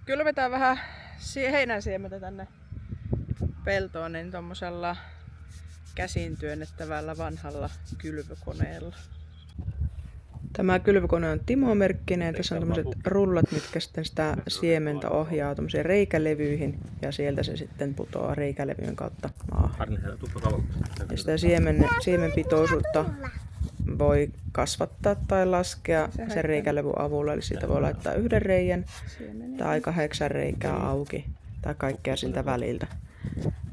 kylvetään vähän heinänsiementä tänne peltoon, niin tommosella käsin työnnettävällä vanhalla kylvökoneella. Tämä kylvökone on Timo-merkkinen. Tässä on tämmöiset rullat, mitkä sitten sitä siementä ohjaa tommosiin reikälevyihin ja sieltä se sitten putoaa reikälevyjen kautta maahan. Ja sitä siemenpitoisuutta voi kasvattaa tai laskea sen reikälevyn avulla, eli siitä voi laittaa 1 reijän tai 8 reikää auki tai kaikkea siltä väliltä,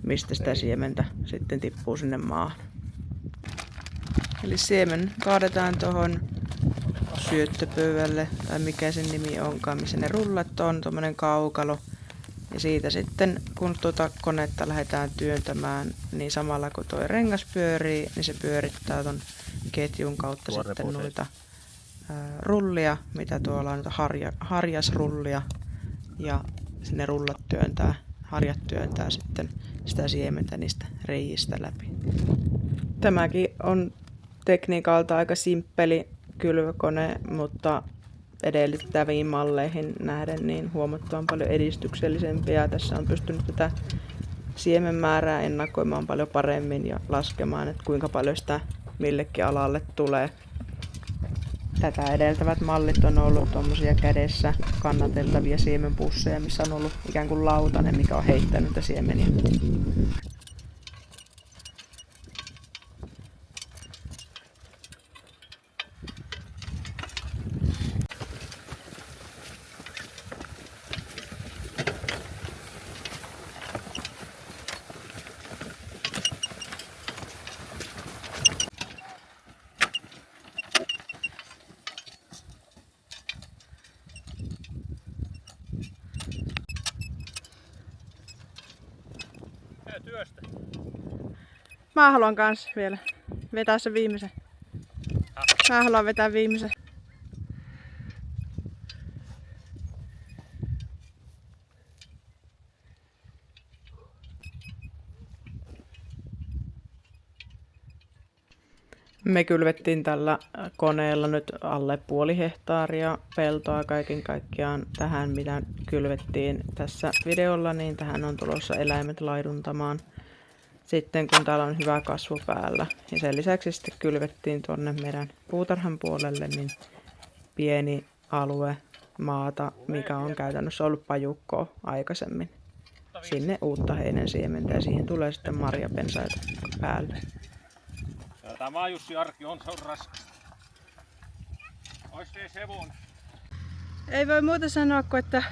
mistä sitä siementä sitten tippuu sinne maahan. Eli siemen kaadetaan tuohon syöttöpöydälle, tai mikä sen nimi onkaan, missä ne rullat on, tuommoinen kaukalo. Ja siitä sitten, kun tuota konetta lähdetään työntämään, niin samalla kun tuo rengas pyörii, niin se pyörittää ton ketjun kautta sitten noita rullia, mitä tuolla on, harjasrullia. Ja ne harjat työntää sitten sitä siementä niistä reiistä läpi. Tämäkin on tekniikalta aika simppeli kylvökone, mutta edellyttäviin malleihin nähden niin huomattavan paljon edistyksellisempiä. Tässä on pystynyt tätä siemenmäärää ennakoimaan paljon paremmin ja laskemaan, että kuinka paljon sitä millekin alalle tulee. Tätä edeltävät mallit on ollut tuommoisia kädessä kannateltavia siemenpusseja, missä on ollut ikään kuin lautanen, mikä on heittänyt niitä siemeniä. Työstä. Mä haluan kans vielä vetää sen viimeisen. Mä haluan vetää viimeisen. Me kylvettiin tällä koneella nyt alle 0,5 hehtaaria peltoa kaiken kaikkiaan tähän, mitä kylvettiin tässä videolla, niin tähän on tulossa eläimet laiduntamaan. Sitten kun täällä on hyvä kasvu päällä. Ja sen lisäksi sitten kylvettiin tuonne meidän puutarhan puolelle niin pieni alue maata, mikä on käytännössä ollut pajukkoa aikaisemmin. Sinne uutta heinänsiementä ja siihen tulee sitten marjapensaita päälle. Tämä Jussi arki on, se on raskas. Ois ees hevonen. Ei voi muuta sanoa kuin, että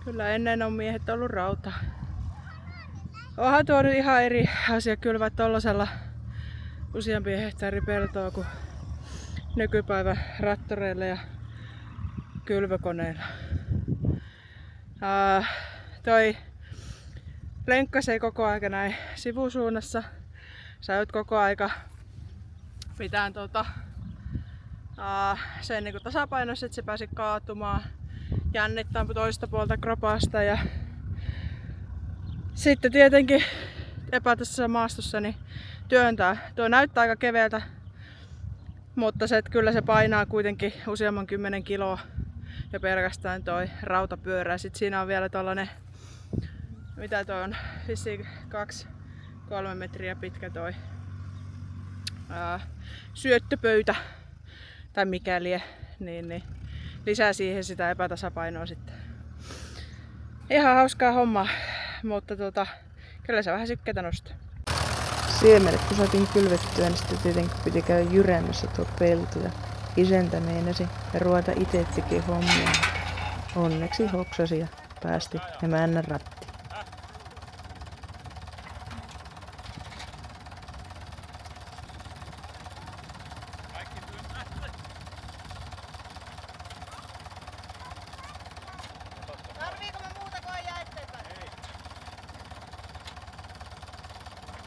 kyllä ennen on miehet ollut rautaa. Onhan tuo nyt ihan eri asia kylvää tollasella useampien hehtaarin peltoa kuin nykypäivän traktoreilla ja kylvökoneilla. Toi lenkkasee koko aika näin sivusuunnassa. Sä joudut koko aika pitää sen niin tasapainossa, että se pääsi kaatumaan, jännittää toista puolta kropasta ja sitten tietenkin epätasassa maastossa niin työntää. Tuo näyttää aika keveältä, mutta kyllä se painaa kuitenkin useamman 10 kiloa jo pelkästään toi rautapyörä. Sitten siinä on vielä tollanen, mitä toi on, 2-3 metriä pitkä toi syöttöpöytä tai mikäli, niin lisää siihen sitä epätasapainoa sitten. Ihan hauskaa hommaa, mutta kyllä se vähän sykkeitä nostaa. Siemenet kun saatiin kylvettyä, niin sitten tietenkin piti käydä jyräämässä tuo pelto ja isäntä meinasi ruveta itse tekemään hommia. Onneksi hoksasi ja päästi emännän rattiin. Tarviiko me muuta kuin ajaa eteenpäin? Ei.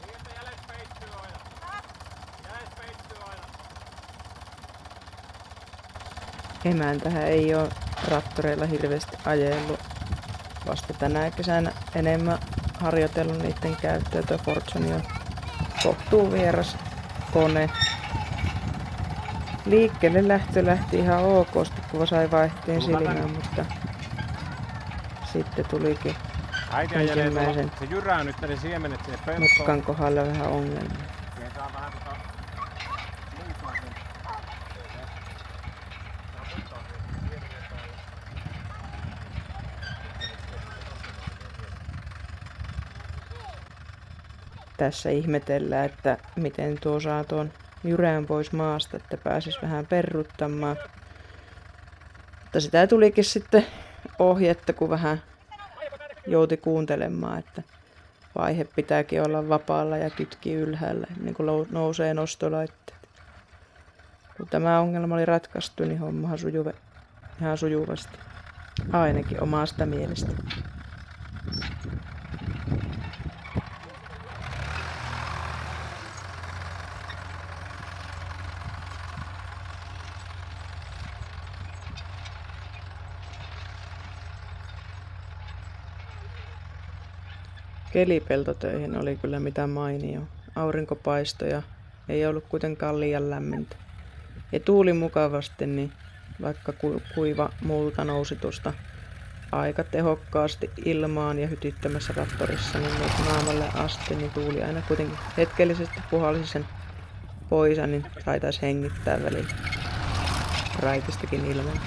Sieltä jäles peittyy aina. Jäles peittyy aina. Emäntähän ei ole traktoreilla hirveästi ajellut. Vasta tänä kesänä enemmän harjoitellut niiden käyttöä. Tuo Fortune on kohtuu vieras kone. Liikkeelle lähtö lähti ihan okosti, kun sai vaihteen silmään, mutta Sitten tulikin Äiti ajelee ensimmäisen tuolla, se jyrää nyt ne siemenet sinne peltoon. mutkan kohdalla vähän ongelmia. Siihen saa vähän liikaa sen. Tässä ihmetellään, että miten tuo saa tuon jyrään pois maasta, että pääsisi vähän perruttamaan. Mutta sitä tulikin sitten ohjetta, kun vähän jouti kuuntelemaan, että vaihe pitääkin olla vapaalla ja kytki ylhäällä ennen kuin nousee nostolaitteet. Kun tämä ongelma oli ratkaistu, niin hommahan sujui ihan sujuvasti. Ainakin omasta mielestä. Keli peltotöihin oli kyllä mitä mainio. Aurinko paistoi ja ei ollut kuitenkaan liian lämmintä. Ja tuuli mukavasti, niin vaikka kuiva multa nousi tuosta aika tehokkaasti ilmaan ja hytittämässä traktorissa, niin naamalle asti, niin tuuli aina kuitenkin hetkellisesti puhalsi sen pois, niin saitais hengittää välillä raitistakin ilman.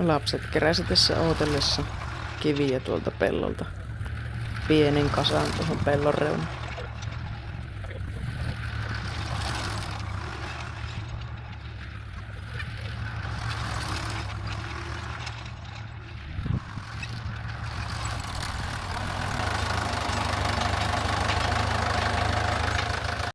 Lapset keräsi tässä ootellessa kiviä tuolta pellolta pienen kasan tuohon pellon reunaan.